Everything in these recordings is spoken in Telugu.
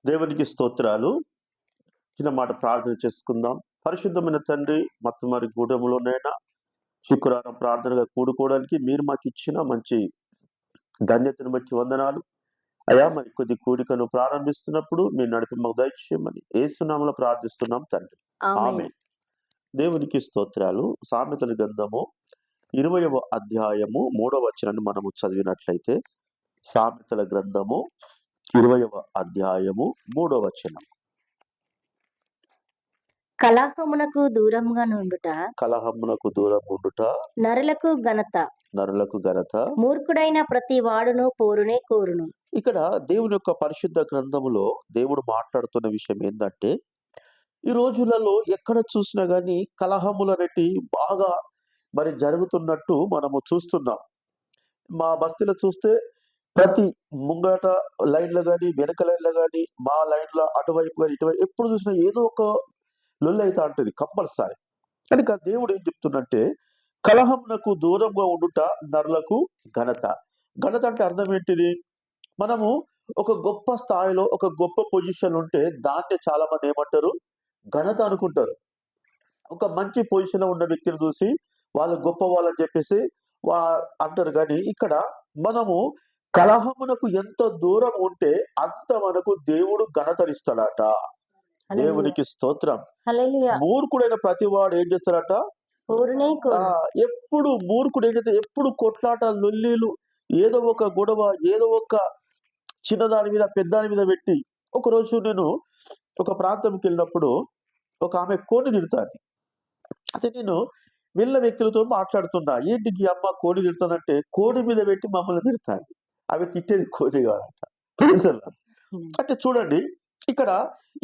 దేవునికి స్తోత్రాలు. చిన్న మాట ప్రార్థన చేసుకుందాం. పరిశుద్ధమైన తండ్రి, మత్తమారి గూడెంలోనైనా శుక్రవారం ప్రార్థనగా కూడుకోవడానికి మీరు మాకు ఇచ్చిన మంచి ధన్యతను బట్టి వందనాలు. అయా, మరి కొద్ది కూడికను ప్రారంభిస్తున్నప్పుడు మీరు నడిపి మాకు దయచేయమని యేసునామములో ప్రార్థిస్తున్నాం తండ్రి. ఆమేన్. దేవునికి స్తోత్రాలు. సామెతల గ్రంథము 20వ అధ్యాయము 3వ వచనాన్ని మనము చదివినట్లయితే, సామెతల గ్రంథము 20వ అధ్యాయము 3వ వచనం. కలహమునకు దూరంగా నుండుట కలహమునకు దూరం ఉండుట నరులకు ఘనత, నరులకు ఘనత. మూర్ఖుడైన ప్రతి వాడును పోరునే కోరును. ఇక్కడ దేవుని యొక్క పరిశుద్ధ గ్రంథములో దేవుడు మాట్లాడుతున్న విషయం ఏంటంటే, ఈ రోజులలో ఎక్కడ చూసినా గానీ కలహములు అనేటి బాగా జరుగుతున్నట్టు మనము చూస్తున్నాం. మా బస్తీలో చూస్తే ప్రతి ముంగట లైన్లో గానీ, వెనక లైన్లో గానీ, మా లైన్లో అటువైపు గానీ ఇటువైపు ఎప్పుడు చూసినా ఏదో ఒక లొల్లి అయితా ఉంటుంది కంపల్సరీ. కనుక దేవుడు ఏం చెప్తున్నంటే, కలహమునకు దూరంగా ఉండుట నరులకు ఘనత. ఘనత అంటే అర్థం ఏంటిది? మనము ఒక గొప్ప స్థాయిలో ఒక గొప్ప పొజిషన్ ఉంటే దాన్ని చాలా మంది ఏమంటారు? ఘనత అనుకుంటారు. ఒక మంచి పొజిషన్ లో ఉన్న వ్యక్తిని చూసి వాళ్ళు గొప్ప వాళ్ళని చెప్పేసి అంటారు. కానీ ఇక్కడ మనము కలహమునకు ఎంత దూరం ఉంటే అంత మనకు దేవుడు ఘనతనిస్తాడట. దేవునికి స్తోత్రం. హల్లెలూయా. మూర్ఖుడైన ప్రతివాడు ఏం చేస్తాడట? పోరునే కోరును. ఎప్పుడు మూర్ఖుడు ఏం చేస్తే ఎప్పుడు కొట్లాట, లొల్లీలు, ఏదో ఒక గొడవ, ఏదో ఒక చిన్నదాని మీద పెద్దాని మీద పెట్టి. ఒకరోజు నేను ఒక ప్రాంతంకి వెళ్ళినప్పుడు ఒక ఆమె కోడిని తిడుతుంది. అయితే నేను వెళ్ళిన వ్యక్తులతో మాట్లాడుతున్నా, ఏంటికి అమ్మ కోడి తిడుతుందంటే, కోడి మీద పెట్టి మమ్మల్ని తిడుతుంది. అవి తిట్టేది కోడి కాదట. అంటే చూడండి, ఇక్కడ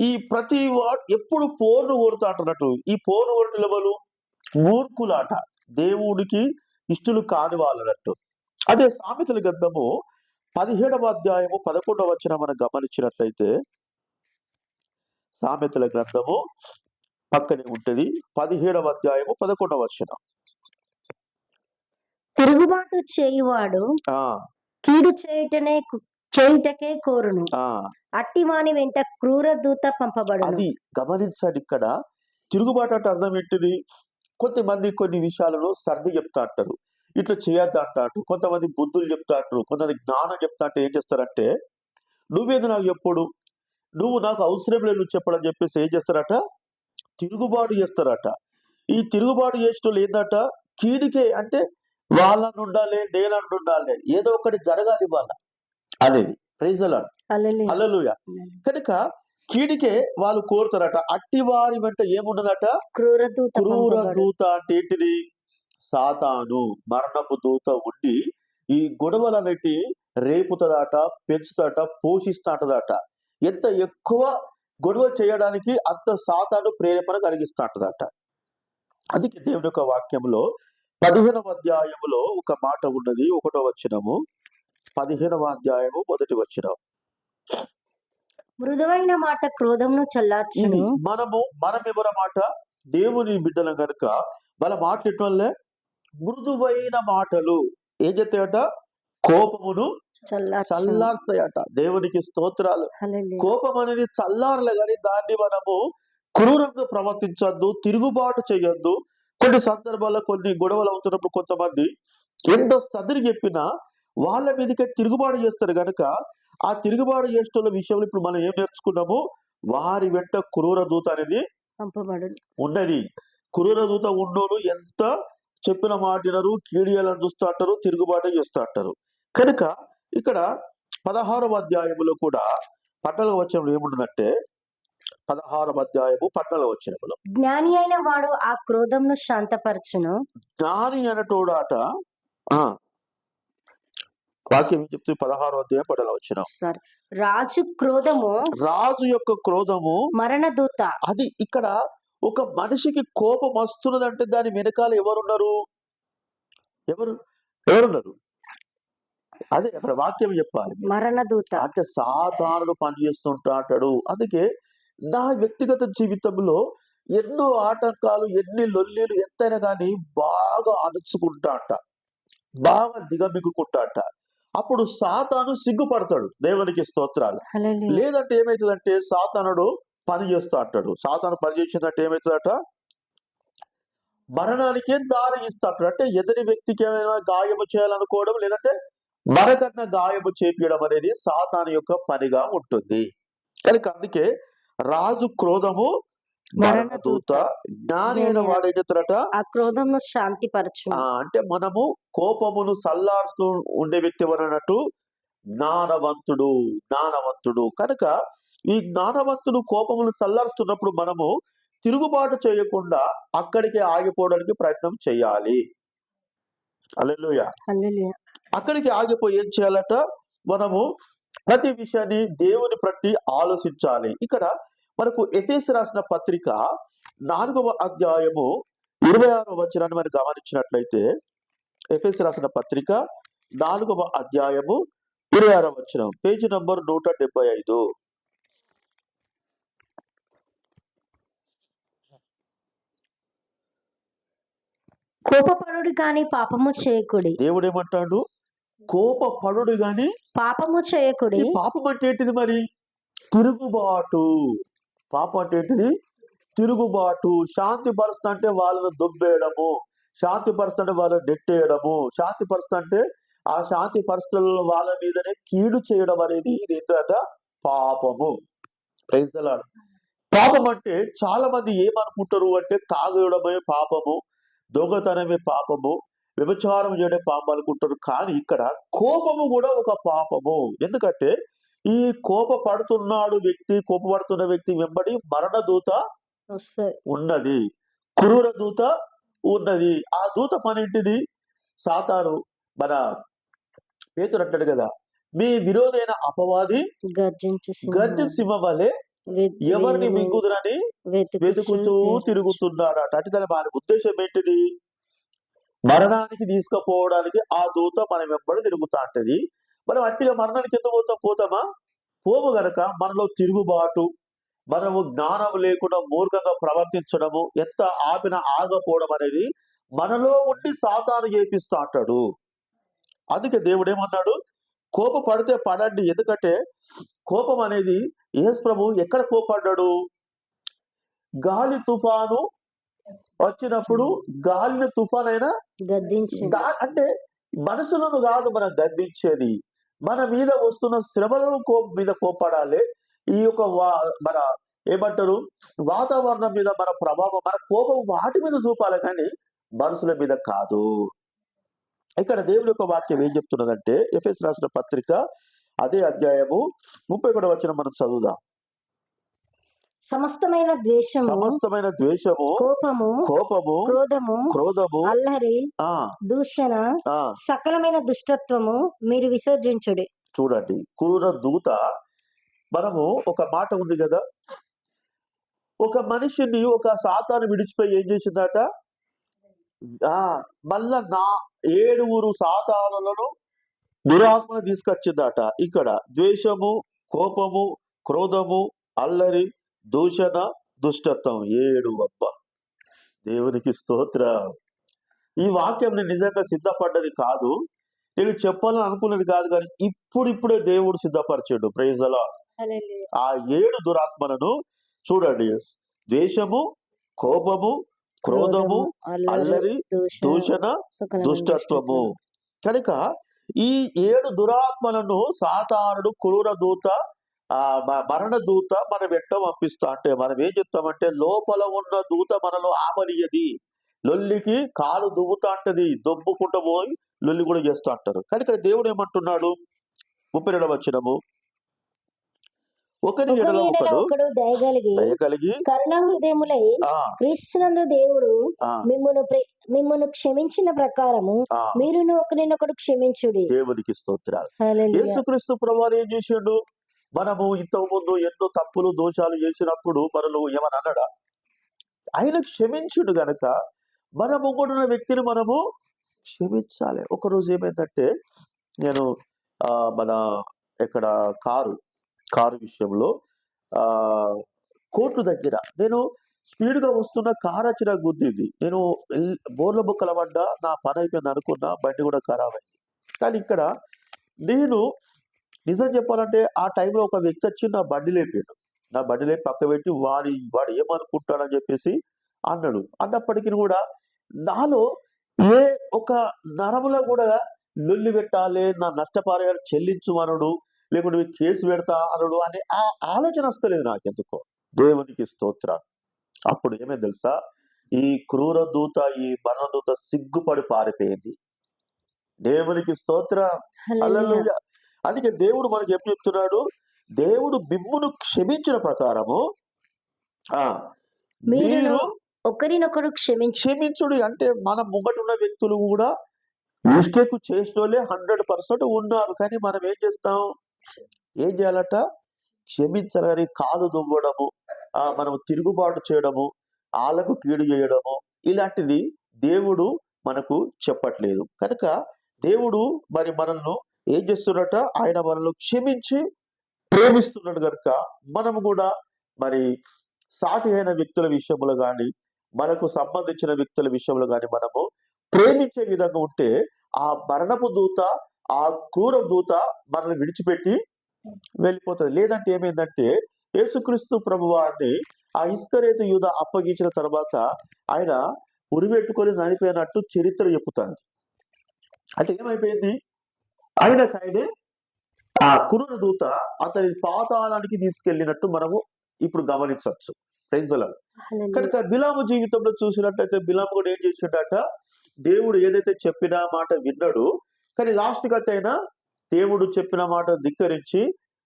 ఈ ప్రతి వాడు ఎప్పుడు పోరును కోరుతా అంటున్నట్టు, ఈ పోరును కోరుట ఎవరు? మూర్ఖులాట, దేవుడికి ఇష్టలు కాని వాళ్ళన్నట్టు. అదే సామెతల గ్రంథము 17వ అధ్యాయము 11వ వచనం మనం గమనించినట్లయితే, సామెతల గ్రంథము పక్కనే ఉంటది. 17వ అధ్యాయము 11వ వచనం. తిరుగుబాటు చేయువాడు కీడు చేయుటకే కోరును. అట్టివాని వెంట క్రూర దూత పంపబడును. అది గమనించండి. ఇక్కడ తిరుగుబాటు అంటే అర్థం ఏంటిది? కొంతమంది కొన్ని విషయాలను సర్ది చెప్తా అంటారు, ఇట్లా చేయొద్దు అంటారు. కొంతమంది బుద్ధులు చెప్తా అంటారు, కొంతమంది జ్ఞానం చెప్తా అంటే ఏం చేస్తారంటే, నువ్వేది నాకు ఎప్పుడు, నువ్వు నాకు అవసరం లేదు నువ్వు చెప్పడం చెప్పేసి ఏం చేస్తారట? తిరుగుబాటు చేస్తారట. ఈ తిరుగుబాటు చేసేటోళ్ళు ఏందట? కీడికే, అంటే వాళ్ళని ఉండాలి, నేనంటూ ఉండాలి, ఏదో ఒకటి జరగాలి వాళ్ళ అనేది. Praise the lord. హల్లెలూయా. కనుక కీడికే వాళ్ళు కోరుతారట. అట్టి వారి వెంట ఏమున్నదట? క్రూర దూత అంటే ఏంటిది? సాతాను, మరణపు దూత ఉండి ఈ గొడవలన్నిటి రేపుతదట, పెంచుతట, పోషిస్తాటదట. ఎంత ఎక్కువ గొడవ చేయడానికి అంత సాతాను ప్రేరేపణ కలిగిస్తాటదట. అందుకే దేవుని యొక్క వాక్యంలో 15వ అధ్యాయములో ఒక మాట ఉన్నది, 1వ వచనము. 15వ అధ్యాయము 1వ వచనం. మృదువైన మాట క్రోధమును చల్లార్చును. మనం ఎవరమాట? దేవుని బిడ్డలం కనుక వాళ్ళ మాటలు వల్లే మృదువైన మాటలు ఏం చేస్తాయట? కోపమును చల్లార్స్తాయట. దేవునికి స్తోత్రాలు. కోపం అనేది చల్లారలే, కానీ దాన్ని మనము క్రూరంగా ప్రవర్తించద్దు, తిరుగుబాటు చేయొద్దు. కొన్ని సందర్భాల్లో కొన్ని గొడవలు అవుతున్నప్పుడు కొంతమంది ఎంత సదిరి చెప్పినా వాళ్ళ మీదకే తిరుగుబాటు చేస్తారు. కనుక ఆ తిరుగుబాటు చేస్తున్న విషయంలో ఇప్పుడు మనం ఏం నేర్చుకున్నాము? వారి వెంట క్రూర దూత అనేది ఉన్నది. క్రూర దూత ఉన్నోను ఎంత చెప్పిన మాటినరు, కీడియాలను చూస్తూ అంటారు, తిరుగుబాటు చేస్తూ అంటారు. కనుక ఇక్కడ 16వ అధ్యాయములో కూడా 12వ వచనంలో ఏముంటుందంటే, 16వ అధ్యాయము 12వ వచనంలో, జ్ఞాని అయిన వాడు ఆ క్రోధమును శాంతపరచును. జ్ఞాని అనటోడాట వాక్యం చెప్తూ 16వ అధ్యాయం 12వ వచనం. రాజు యొక్క క్రోధము మరణ దూత. అది ఇక్కడ ఒక మనిషికి కోపం వస్తున్నదంటే దాని వెనకాల ఎవరున్నారు? ఎవరున్నారు? అదే అక్కడ వాక్యం చెప్పాలి. మరణ దూత అంటే సాధారణ పని చేస్తుంటాడు. అందుకే నా వ్యక్తిగత జీవితంలో ఎన్నో ఆటంకాలు, ఎన్ని లొల్లీలు ఎంతైనా కానీ బాగా అణుచుకుంటాట, బాగా దిగమిగుకుంటాట. అప్పుడు సాతాను సిగ్గుపడతాడు. దేవునికి స్తోత్రాలు. హల్లెలూయా. లేదంటే ఏమైతదంటే సాతానుడు పని చేస్తా అంటాడు. సాతాను పని చేసిందంటే ఏమైతదట? మరణానికే దారి ఇస్తాడు. అంటే ఎదుటి వ్యక్తికి ఏమైనా గాయము చేయాలనుకోవడం, లేదంటే మనకన్నా గాయము చేపియడం అనేది సాతాను యొక్క పనిగా ఉంటుంది. కనుక అందుకే రాజు క్రోధము మరణదూత, మరణదూత జ్ఞాని అయిన జ్ఞాని వాడు ఏం చేస్తాడట? ఆ క్రోధమును శాంతిపరచును. అంటే మనము కోపమును సల్లారుస్తూ ఉండే వ్యక్తి ఎవరన్నట్టు జ్ఞానవంతుడు, జ్ఞానవంతుడు. కనుక ఈ జ్ఞానవంతుడు కోపమును చల్లారుస్తున్నప్పుడు మనము తిరుగుబాటు చేయకుండా అక్కడికే ఆగిపోవడానికి ప్రయత్నం చేయాలి. హల్లెలూయా. హల్లెలూయా. అక్కడికి ఆగిపోయి ఏం చేయాలట? మనము ప్రతి విషయాన్ని దేవుని ప్రతి ఆలోచించాలి. ఇక్కడ మనకు ఎఫెసీ రాసిన పత్రిక 4వ అధ్యాయము 26వ వచనాన్ని మనం గమనించినట్లయితే, ఎఫెసీ రాసిన పత్రిక 4వ అధ్యాయము 26వ వచనం, పేజీ నంబర్ 175. కోపపడుడు గాని పాపము చేయకుడి. దేవుడేమంటాడు? కోపపడుడు గాని పాపము చేయకుడి. ఈ పాపం అంటే ఏంటిది మరి? తిరుగుబాటు. పాపం అంటే ఏంటిది? తిరుగుబాటు. శాంతి పరుస్తా అంటే వాళ్ళను దొబ్బేయడము, శాంతి పరుస్తా అంటే వాళ్ళని నెట్టేయడము, శాంతి పరుస్తా అంటే ఆ శాంతి పరిస్థితుల్లో వాళ్ళ మీదనే కీడు చేయడం అనేది ఇది ఏంటంట? పాపము. Praise the Lord. పాపం అంటే చాలా మంది ఏమనుకుంటారు అంటే తాగడమే పాపము, దొంగతనమే పాపము, వ్యభిచారం చేయడం పాపం అనుకుంటారు. కానీ ఇక్కడ కోపము కూడా ఒక పాపము. ఎందుకంటే ఈ కోపపడుతున్న వ్యక్తి వెంబడి మరణదూత వస్తది. ఉన్నది, క్రూర దూత ఉన్నది. ఆ దూత పనేంటిది? సాతాను మన పేతురు అంటాడు కదా, మీ విరోధైన అపవాది గర్జించు గర్జన సింహం వలె ఎవరిని మింగుదురని వెతుకుతూ తిరుగుతున్నాడట. అంటే దాని ఉద్దేశం ఏంటిది? మరణానికి తీసుకుపోవడానికి ఆ దూత మన వెంబడి తిరుగుతా ఉంటది. మనం అట్టిగా మరణానికి ఎందుకు పోతామా? పోము గనక మనలో తిరుగుబాటు, మనము జ్ఞానం లేకుండా మూర్ఖంగా ప్రవర్తించడము, ఎంత ఆపినా ఆగపోవడం అనేది మనలో ఉండి సాతాను చేపిస్తా అంటాడు. అందుకే దేవుడు ఏమన్నాడు? కోపపడితే పడండి. ఎందుకంటే కోపం అనేది యేసు ప్రభు ఎక్కడ కోపడ్డాడు? గాలి తుఫాను వచ్చినప్పుడు గాలిని తుఫాన్ అయినా గద్దించింది. అంటే మనుషులను కాదు మనం గద్దించేది, మన మీద వస్తున్న శ్రమలను మీద కోపడాలి. ఈ యొక్క మన ఏమంటారు, వాతావరణం మీద మన ప్రభావం, మన కోపం వాటి మీద చూపాలి కానీ మనుషుల మీద కాదు. ఇక్కడ దేవుని యొక్క వాక్యం ఏం చెప్తున్నదంటే, ఎఫెసీ రాసిన పత్రిక అదే అధ్యాయము 31వ వచనం మనం చదువుదాం. సమస్తమైన ద్వేషము, కోపము, క్రోధము, అల్లరి, దూషణ, సకలమైన దుష్టత్వము మీరు విసర్జించుడి. చూడండి, క్రూర దూత. మనము ఒక మాట ఉంది కదా, ఒక మనిషిని ఒక సాతాను విడిచిపోయి ఏం చేసిందట? మళ్ళా 7 సాతానులను దురాత్మను తీసుకొచ్చిందట. ఇక్కడ ద్వేషము, కోపము, క్రోధము, అల్లరి, దూషణ, దుష్టత్వం 7. అబ్బా, దేవునికి స్తోత్రం. ఈ వాక్యం నేను నిజంగా సిద్ధపడ్డది కాదు, నేను చెప్పాలని అనుకున్నది కాదు, కానీ ఇప్పుడిప్పుడే దేవుడు సిద్ధపరిచాడు. Praise the lord. ఆ 7 దురాత్మలను చూడండి: ద్వేషము, కోపము, క్రోధము, అల్లరి, దూషణ, దుష్టత్వము. కనుక ఈ 7 దురాత్మలను సాతానుడు, క్రూర దూత, మరణ దూత మన వెంట పంపిస్తా అంటే మనం ఏం చెప్తామంటే, లోపల ఉన్న దూత మనలో ఆమనియది, లొల్లికి కాలు దువ్వుతా అంటది, దొబ్బుకుంటూ పోయి లొల్లి కూడా చేస్తూ అంటారు. కానీ ఇక్కడ దేవుడు ఏమంటున్నాడు? 32వ వచనము, ఒకని ఎడల ఒకడు దయగలిగి కరుణా హృదయములై క్రీస్తునందు దేవుడు మిమ్మును క్షమించిన ప్రకారము మీరును ఒకరినొకడు క్షమించుడి. దేవునికి స్తోత్రాలు. యేసుక్రీస్తు ప్రభువారు ఏం చేసిండు? మనము ఇంతకు ముందు ఎన్నో తప్పులు దోషాలు చేసినప్పుడు మనలో ఏమని అన్నాడా? ఆయన క్షమించుడు గనక మన ముంగుడున్న వ్యక్తిని మనము క్షమించాలి. ఒకరోజు ఏమైందంటే, నేను మన ఇక్కడ కారు విషయంలో కోర్టు దగ్గర నేను స్పీడ్గా వస్తున్న కారు వచ్చిన గుద్దింది. నేను బోర్ల బుక్కల పడ్డా, నా పని అయిపోయింది అనుకున్నా, బండి కూడా ఖరాబ్ అయింది. కానీ ఇక్కడ నేను నిజం చెప్పాలంటే ఆ టైంలో ఒక వ్యక్తి వచ్చి నా బండి లేపాడు. నా బండి లేపి పక్కబెట్టి వాడు ఏమనుకుంటాడని చెప్పేసి అన్నాడు. అన్నప్పటికి కూడా నాలో ఏ ఒక నరములో కూడా లొల్లి పెట్టాలి, నా నష్టపరిహారం చెల్లించు అనడు, లేకుంటే కేసు పెడతా అనడు అనే ఆ ఆలోచన వస్తలేదు నాకెందుకో. దేవునికి స్తోత్రం. అప్పుడు ఏమైంది తెలుసా? ఈ క్రూర దూత, ఈ మరణ దూత సిగ్గుపడి పారిపోయింది. దేవునికి స్తోత్రం. హల్లెలూయా! హల్లెలూయా! అందుకే దేవుడు మనకి ఏం చెప్తున్నాడు? దేవుడు మిమ్మును క్షమించిన ప్రకారము ఆ! మీరును మీరు ఒకరినొకడు క్షమించుడి. అంటే మన ముంగటున్న వ్యక్తులు కూడా మిస్టేక్ చేసినోళ్ళే 100% ఉన్నారు. కానీ మనం ఏం చేస్తాం? ఏం చేయాలట? క్షమించాలని కాలు దువ్వడము, మనం తిరుగుబాటు చేయడము, ఆళ్ళకు కీడు చేయడము, ఇలాంటిది దేవుడు మనకు చెప్పట్లేదు. కనుక దేవుడు మరి మనల్ని ఏం చేస్తున్నట? ఆయన మనల్ని క్షమించి ప్రేమిస్తున్నాడు గనుక మనము కూడా మరి సాటి అయిన వ్యక్తుల విషయంలో గాని, మనకు సంబంధించిన వ్యక్తుల విషయంలో గాని మనము ప్రేమించే విధంగా ఉంటే, ఆ మరణపు దూత, ఆ క్రూర దూత మనల్ని విడిచిపెట్టి వెళ్ళిపోతది. లేదంటే ఏమైందంటే, యేసుక్రీస్తు ప్రభువారిని ఆ ఇస్కరియోతు యూద అప్పగించిన తర్వాత ఆయన ఉరిపెట్టుకొని చనిపోయినట్టు చరిత్ర చెప్పుతాంది. అంటే ఏమైపోయింది? ఆయనకాయనే ఆ క్రూర దూత అతని పాతాళానికి తీసుకెళ్ళినట్టు మనము ఇప్పుడు గమనించొచ్చు. Praise the lord. హల్లెలూయా! కనుక బిలాము జీవితంలో చూసినట్లయితే బిలాము కూడా ఏం చేసిండట? దేవుడు ఏదైతే చెప్పిన మాట విన్నాడు. కానీ లాస్ట్‌కైతే ఆయన దేవుడు చెప్పిన మాట ధిక్కరించి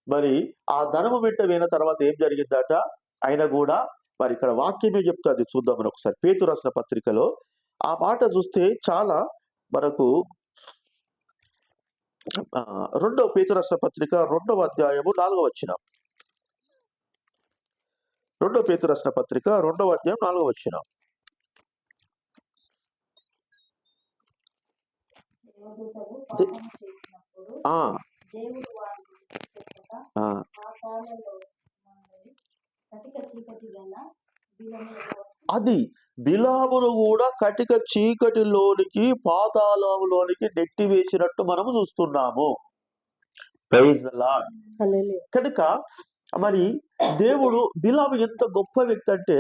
మరి ఆ ధనము వెంట పోయిన తర్వాత ఏం జరిగిందట? ఆయన కూడా మరి ఇక్కడ వాక్యమే చెప్తాది, చూద్దాం మనం ఒకసారి. పేతురు రాసిన పత్రికలో ఆ మాట చూస్తే చాలా మనకు రెండవ పేతురు రాసిన పత్రిక 2వ అధ్యాయము 4వ వచనం. 2 పేతురు రాసిన పత్రిక 2వ అధ్యాయం 4వ వచనం. దేవదూతలు దే పాపము చేసినప్పుడు ఆ! దేవుడు వారిని విడిచిపెట్టక ఆ! పాతాళంలో నుండి కటిక చీకటి గల బిలములలో అది బిలామును కూడా కటిక చీకటిలోనికి, పాతాళంలోనికి నెట్టివేసినట్టు మనము చూస్తున్నాము. Praise the lord. హల్లెలూయా! కనుక మరి దేవుడు, బిలాము ఎంత గొప్ప వ్యక్తి అంటే,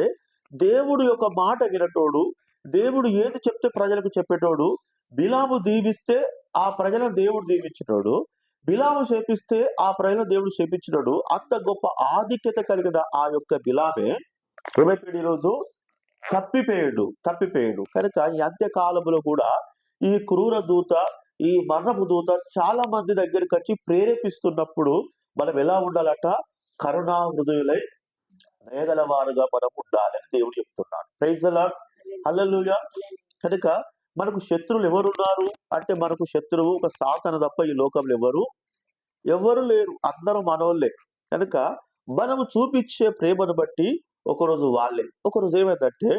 దేవుడు యొక్క మాట వినటోడు, దేవుడు ఏది చెప్తే ప్రజలకు చెప్పేటోడు. బిలాము దీవిస్తే ఆ ప్రజలను దేవుడు దీవించినోడు, బిలాము శపిస్తే ఆ ప్రజలను దేవుడు శపించినోడు. అంత గొప్ప ఆధిక్యత కలిగిన ఆ యొక్క బిలామే ఏమైపోయాడు ఈరోజు? తప్పిపోయాడు. కనుక ఈ అంత్యకాలంలో కూడా ఈ క్రూర దూత, ఈ మరణపు దూత చాలా మంది దగ్గరికి వచ్చి ప్రేరేపిస్తున్నప్పుడు మనం ఎలా ఉండాలట? కరుణా హృదయులై దయగలవారుగా మనం ఉండాలని దేవుడు చెప్తున్నాడు. Praise the lord. హల్లెలూయా. కనుక మనకు శత్రువులు ఎవరున్నారు అంటే, మనకు శత్రువు ఒక సాతాను తప్ప ఈ లోకంలో ఎవరు లేరు. అందరూ మనోళ్ళే. కనుక మనము చూపించే ప్రేమను బట్టి ఒకరోజు వాళ్ళే. ఒకరోజు ఏమైందంటే,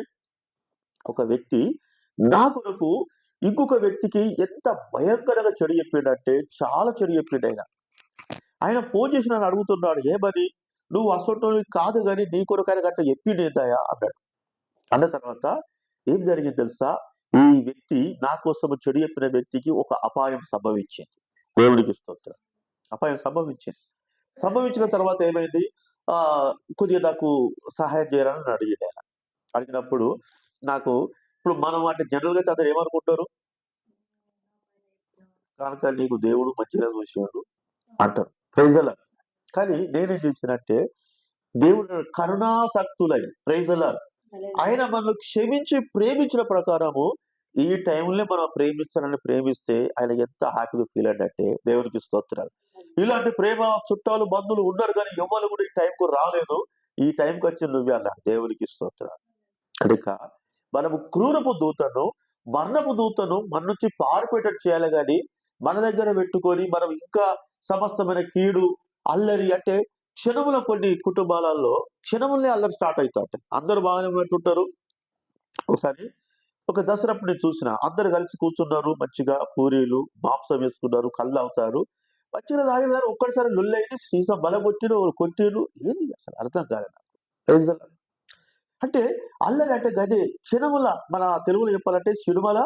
ఒక వ్యక్తి నా కొరకు ఇంకొక వ్యక్తికి ఎంత భయంకరంగా చెడు చెప్పిండంటే, చాలా చెడు చెప్పిండు ఆయన. ఆయన ఫోన్ చేసి నన్ను అడుగుతున్నాడు, ఏమని? నువ్వు అసొంటోనివి కాదు గాని నీ కొరకు ఆయన గట్ల చెప్పిండేందయ్యా అన్నాడు. అన్న తర్వాత ఏం జరిగింది తెలుసా? ఈ వ్యక్తి నా కోసం చెడు చెప్పిన వ్యక్తికి ఒక అపాయం సంభవించింది. దేవుడికి స్తోత్రం. అపాయం సంభవించింది. సంభవించిన తర్వాత ఏమైంది? కొద్దిగా నాకు సహాయం చేయాలని నన్ను అడిగిండు ఆయన. అడిగినప్పుడు నాకు, ఇప్పుడు మనం అంటే జనరల్‌గా అయితే అందరూ ఏమనుకుంటారు? కనుక నీకు దేవుడు మంచిగా చూసిండు అంటారు. Praise the Lord. కానీ నేనేం చేశానంటే, దేవుడు కరుణాసక్తులై, ప్రైజ్ ద లార్డ్, హల్లెలూయా! ఆయన మనల్ని క్షమించి ప్రేమించిన ప్రకారము ఈ టైంలో మనం ప్రేమించాలని ప్రేమిస్తే ఆయన ఎంత హ్యాపీగా ఫీల్ అయ్యాడంటే, దేవునికి స్తోత్రాలు. ఇలాంటి ప్రేమ చుట్టాలు, బంధువులు ఉన్నారు కానీ ఎవ్వరు కూడా ఈ టైంకు రాలేదు. ఈ టైంకి వచ్చి నువ్వే అన్నాడు. దేవునికి స్తోత్రాలు. కనుక మనము క్రూరపు దూతను, మరణపు దూతను మన నుంచి పారిపోయేటట్టు చేయాలి గాని, మన దగ్గర పెట్టుకొని మనం ఇంకా సమస్తమైన కీడు, అల్లరి అంటే క్షణములో కొన్ని కుటుంబాలలో క్షణములనే అల్లరి స్టార్ట్ అయితాంటది. అందరూ బాగానే ఉన్నట్టుంటారు. ఒకసారి ఒక దసరప్పుడు నేను చూసిన, అందరూ కలిసి కూర్చున్నారు, మంచిగా పూరీలు, మాంసం వేసుకున్నారు, కళ్ళు తాగుతారు. మంచిగా తాగినారు. ఒక్కసారి లొల్లయింది. సీసా బలగొట్టిరు, కొట్టిర్రు. ఏంది అసలు అర్థం కాలే నాకు. Praise the Lord. అంటే అల్లరి అంటే గదే. క్షణముల, మన తెలుగులో చెప్పాలంటే సిడుమల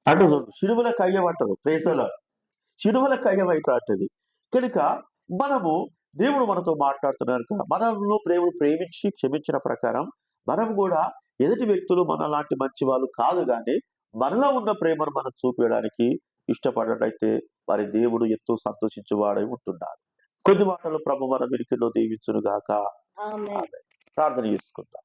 అంటారు చూడు. సిడుమల కయ్యం అంటారు. Praise the lord. సిడువలకు అయ్యమైతాంటది. కనుక మనము దేవుడు మనతో మాట్లాడుతున్నారు కనుక మనల్ని దేవుడు ప్రేమించి క్షమించిన ప్రకారం మనం గూడా ఎదుటి వ్యక్తులు మనలాంటి మంచి వాళ్ళు కాదు గానీ, మనలో ఉన్న ప్రేమను మనం చూపియడానికి ఇష్టపడినట్టయితే మరి దేవుడు ఎంతో సంతోషించేవాడై ఉంటున్నాడు. కొద్ది మాటలు ప్రభు మన వినికిడిలో దీవించును గాక. ఆమేన్. ఆమేన్. ప్రార్థన చేసుకుందాం.